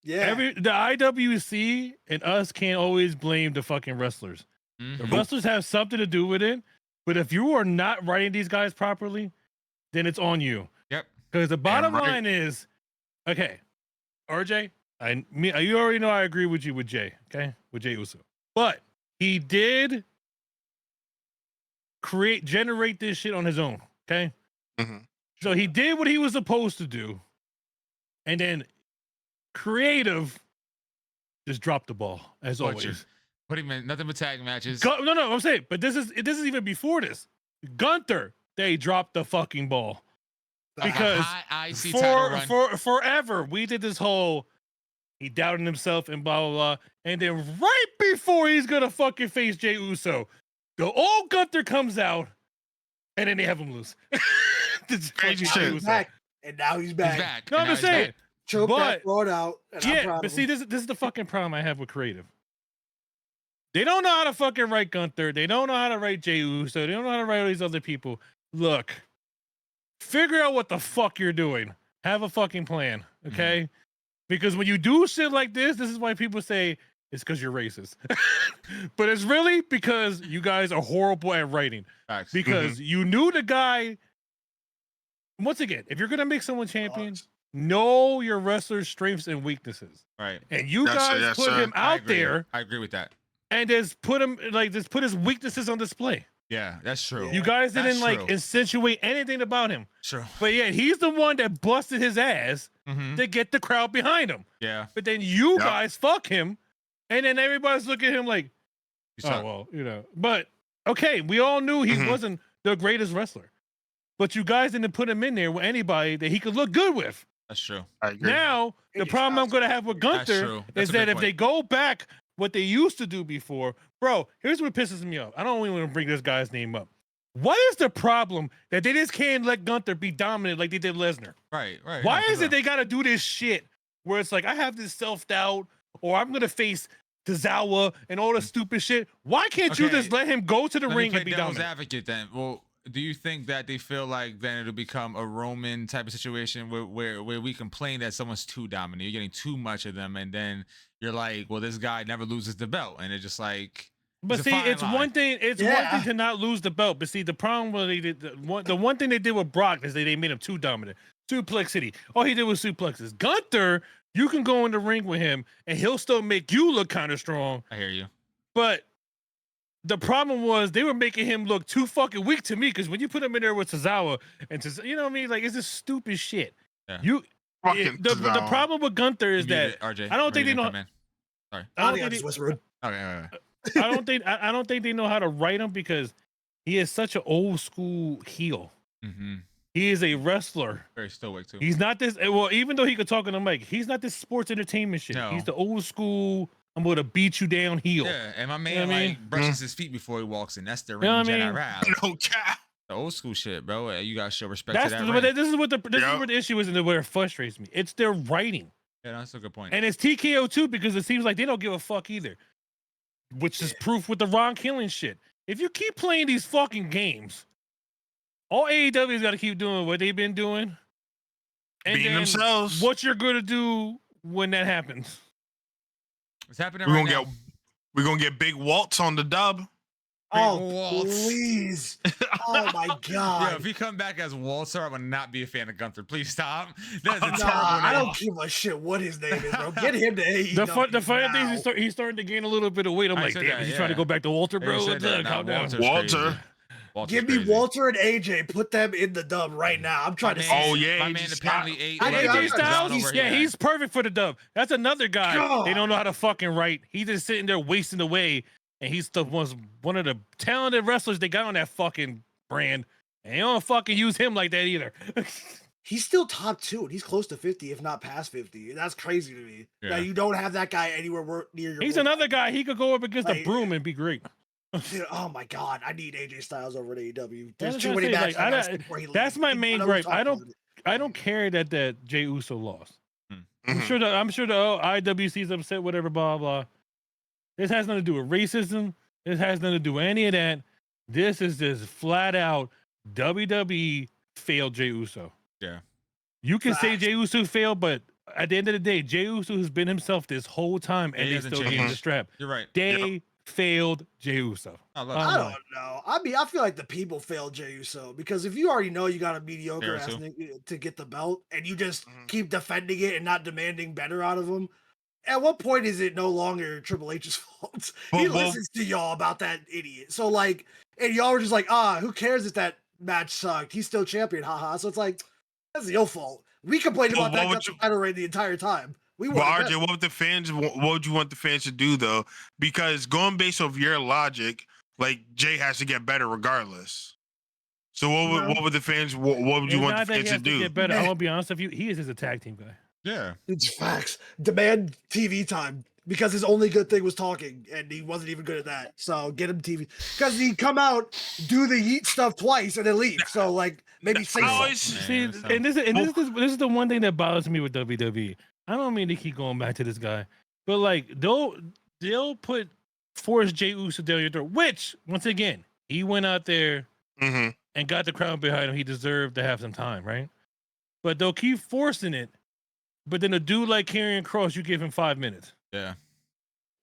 Yeah. The IWC and us can't always blame the fucking wrestlers. The Mhm. wrestlers have something to do with it, but if you are not writing these guys properly, then it's on you. Yep. Because the bottom right. line is, okay, RJ, you already know I agree with you with Jey, okay, with Jey Uso, but he did generate this shit on his own, okay. Mhm. So he did what he was supposed to do, and then creative just dropped the ball as Butcher. always. Put him in nothing but tag matches. No, I'm saying, but this is even before this. Gunther, they dropped the fucking ball because high IC title run. for forever we did this whole he doubted himself and blah blah blah, and then right before he's gonna fucking face Jey Uso, the old Gunther comes out, and then they have him lose. This Crazy fucking shit. Jey He's Uso. back. And now he's back. He's back. No, and I'm now just he's saying. back. Choke But- that throat out. And I'm Yeah, proud but of see, him. this is the fucking problem I have with creative. They don't know how to fucking write Gunther. They don't know how to write Jey Uso. They don't know how to write all these other people. Look, figure out what the fuck you're doing. Have a fucking plan, okay? Because when you do shit like this is why people say it's because you're racist. But it's really because you guys are horrible at writing. Facts. Because you knew the guy. Once again, if you're gonna make someone champion, know your wrestler's strengths and weaknesses. Right. And you Yes, sir, guys yes, put sir. him I out agree. there I agree with that. and just put his weaknesses on display. Yeah, that's true. You guys That's didn't like true. insinuate anything about him. True. But yeah, he's the one that busted his ass Mhm. to get the crowd behind him. Yeah. But then you Yep. guys fuck him, and then everybody's looking at him like, You oh suck. well, But okay, we all knew he Mhm. wasn't the greatest wrestler. But you guys didn't put him in there with anybody that he could look good with. That's true. I agree. Now, the Biggest problem I'm costume going to have with That's Gunther true. That's is a that big if they point. go back what they used to do before, bro, here's what pisses me off. I don't even want to bring this guy's name up. What is the problem that they just can't let Gunther be dominant like they did Lesnar? Right. Right. Why No, for is sure. it they got to do this shit where it's like, I have this self-doubt or I'm going to face Tozawa and all this stupid shit? Why can't you Okay. just let him go to the Let me ring play and be devil's dominant? advocate then. Well, do you think that they feel like then it'll become a Roman type of situation where we complain that someone's too dominant, you're getting too much of them, and then you're like, well, this guy never loses the belt, and it's just like, But It's a see, fine it's line. one thing. It's one Yeah. thing to not lose the belt. But see, the problem was they did the one thing they did with Brock is they made him too dominant. Suplex City. All he did was suplexes. Gunther, you can go in the ring with him, and he'll still make you look kind of strong. I hear you. But the problem was they were making him look too fucking weak to me. Because when you put him in there with Tozawa and you know what I mean, like it's just stupid shit. Fucking The Tozawa. problem with Gunther is You muted that it, RJ. I don't think they know. Come in. Sorry. I don't think I think just they, whispered. Okay. I don't think they know how to write him because he is such an old school heel. Mm-hmm. He is a wrestler. Very stoic too. He's not this. Well, even though he could talk on the mic, he's not this sports entertainment shit. No. He's the old school. I'm gonna beat you down heel. Yeah, and my man know what I mean? like brushes his feet before he walks in. That's the ring know what I mean? general. No cap. The old school shit, bro. You gotta show respect That's to that but ring. this is what Yep. the issue is, and where it frustrates me. It's their writing, Yeah, that's a good point. and it's TKO too because it seems like they don't give a fuck either. Which is proof with the Ron Killing shit. If you keep playing these fucking games, all AEW's got to keep doing what they've been doing, and Being then themselves. what you're gonna do when that happens. It's happening We're right gonna now. get we're gonna get big Waltz on the dub. Oh, Waltz. please. Oh, my Yo, God. if he come back as Walter, I would not be a fan of Gunther. Please stop. That is a terrible Nah, I name. don't give a shit what his name is, bro. Get him to AEW. The funny thing now. is he's starting to gain a little bit of weight. I'm I like, said damn, that, is he trying to yeah. go back to Walter, They bro? said that. Nah, Calm down. Walter's Walter. crazy. Walter's Give me crazy. Walter and AJ. Put them in the dub right now. I'm trying to see. Oh, yeah, my he man just apparently got- ate. I like, think AJ I'm down Styles, over yeah, here. he's perfect for the dub. That's another guy. God. They don't know how to fucking write. He's just sitting there wasting away, and he's the one of the talented wrestlers they got on that fucking brand. And they don't fucking use him like that either. He's still top 2, and he's close to 50, if not past 50. That's crazy to me. Yeah. That you don't have that guy anywhere near your. He's work. another guy. He could go up against the Like- broom and be great. Dude, oh my God, I need AJ Styles over at AEW. That's There's what too I'm many saying, matches. like, I gotta I- skip before he that's leaves. my I main know we gripe. talked I about it. I don't care that Jey Uso lost. I'm Mhm. sure the IWC's upset, whatever, blah blah. This has nothing to do with racism. This has nothing to do with any of that. This is just flat out WWE failed Jey Uso. Yeah. You can say Facts. Jey Uso failed, but at the end of the day, Jey Uso has been himself this whole time, Yeah, and he they hasn't still gave him changed. the strap. You're right. They failed Jey Uso. I love Um, it. I don't know. I mean, I feel like the people failed Jey Uso because if you already know you got a mediocre Fair ass too. nigga to get the belt and you just Mhm. keep defending it and not demanding better out of him, at what point is it no longer Triple H's fault? He Well, listens to y'all about that idiot. So like, and y'all were just like, who cares if that match sucked? He's still champion, haha. So it's like, that's your fault. We complained Well, about that what would Gunther you- title reign the entire time. We Well, wanted RJ, that. what would the fans? What would you want the fans to do though? Because going based off your logic, like Jay has to get better regardless. So No. what would the fans? What would you It's want not the that he fans to has to do? get better. I Man. want to be honest with you. He is a tag team guy. Yeah. It's facts. Demand TV time because his only good thing was talking, and he wasn't even good at that. So get him TV because he'd come out, do the yeet stuff twice, and then leave. So like maybe say I something. always- See, Man, so- and this is the one thing that bothers me with WWE. I don't mean to keep going back to this guy, but like they'll force Jey Uso down your throat. Which once again, he went out there Mhm. and got the crowd behind him. He deserved to have some time, right? But they'll keep forcing it. But then a dude like Karrion Kross, you give him 5 minutes. Yeah.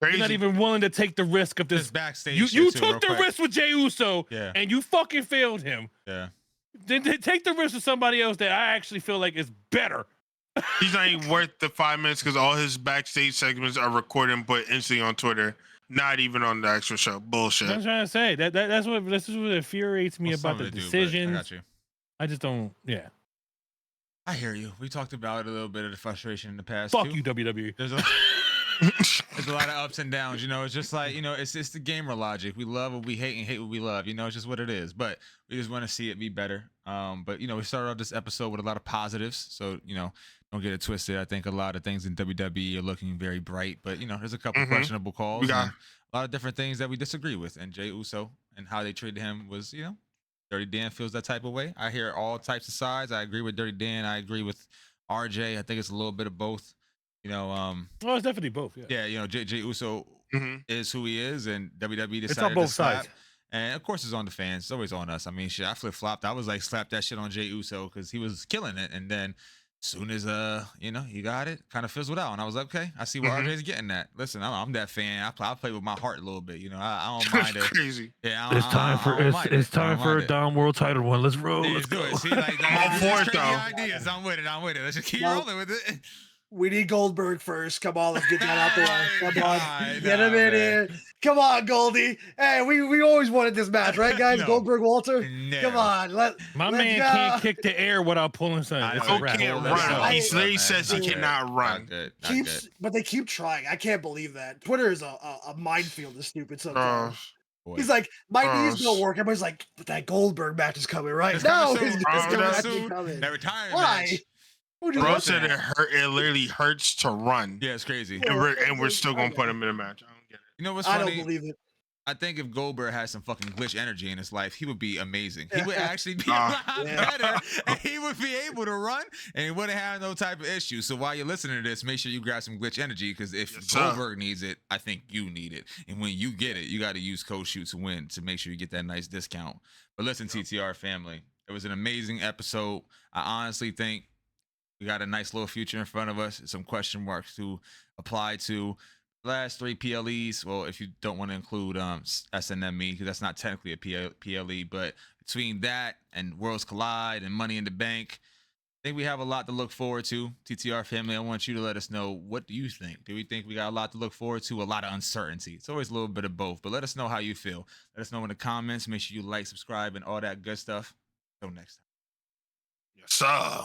You're not Crazy. even willing to take the risk of This this. backstage. You shit, too, took real the quick. risk with Jey Uso, Yeah. and you fucking failed him. Yeah. Then take the risk with somebody else that I actually feel like is better. He's not even worth the 5 minutes because all his backstage segments are recorded and put instantly on Twitter. Not even on the actual show. Bullshit. I'm trying to say this is what infuriates me Well, about some the of it do, but decisions. I got you. I just don't. Yeah. I hear you. We talked about a little bit of the frustration in the past. Fuck too. you, WWE. There's a there's a lot of ups and downs. You know, it's just like, you know, it's the gamer logic. We love what we hate and hate what we love. You know, it's just what it is. But we just want to see it be better. But you know, we started off this episode with a lot of positives. So, you know, don't get it twisted. I think a lot of things in WWE are looking very bright. But you know, there's a couple Mhm. questionable calls. We got- and a lot of different things that we disagree with. And Jey Uso and how they treated him was, you know, Dirty Dan feels that type of way. I hear all types of sides. I agree with Dirty Dan. I agree with RJ. I think it's a little bit of both. You know, Oh, it's definitely both. Yeah. yeah, you know, Jey Uso Mhm. is who he is, and WWE decided It's on both to slap. sides. And of course, it's on the fans. It's always on us. I mean, shit, I flip flopped. I was like, slap that shit on Jey Uso because he was killing it, and then soon as you know, you got it, kind of fizzled out, and I was like, okay, I see where RJ's getting at. Listen, I'm that fan. I play with my heart a little bit, you know. I don't mind it. Crazy. Yeah, It's time for it's time for a Dom World Title one. Let's roll. Yeah, Let's do go. it. See, like I'm all for it, crazy though. ideas. I'm with it. I'm with it. Let's just keep Well, rolling with it. We need Goldberg first. Come on, let's get that out the way. Come on, Nah, get him in man. here. Come on, Goldie. Hey, we always wanted this match, right, guys? No. Goldberg Walter. No. Come on, let's Man go. can't kick the air without pulling something. I It's know. a wrap. Can't Let's run. go. He I- literally says he Not good. cannot run. Not good. Not Keeps, good. but they keep trying. I can't believe that. Twitter is a minefield of stupid sometimes. Uh, Boy. He's like, my knees Gross. don't work. Everybody's like, but that Goldberg match is coming, right? It's No, coming his soon. It's Goldberg coming match soon. is coming. That retirement Why? match. Who just bro wants said that? it literally hurts to run. Yeah, it's crazy. And we're still gonna put him in a match. I don't get it. You know what's I funny? don't believe it. I think if Goldberg had some fucking glitch energy in his life, he would be amazing. He would actually be a Uh, lot yeah. better, and he would be able to run, and he wouldn't have no type of issue. So while you're listening to this, make sure you grab some glitch energy, because if Yes, sir. Goldberg needs it, I think you need it. And when you get it, you got to use code shoot to win to make sure you get that nice discount. But listen, TTR family, it was an amazing episode. I honestly think we got a nice little future in front of us. Some question marks to apply to. Last 3 PLEs. Well, if you don't want to include SNME, because that's not technically a PLE, but between that and Worlds Collide and Money in the Bank, I think we have a lot to look forward to. TTR family, I want you to let us know, what do you think? Do we think we got a lot to look forward to? A lot of uncertainty. It's always a little bit of both, but let us know how you feel. Let us know in the comments. Make sure you like, subscribe, and all that good stuff. Until next time. Yes, sir.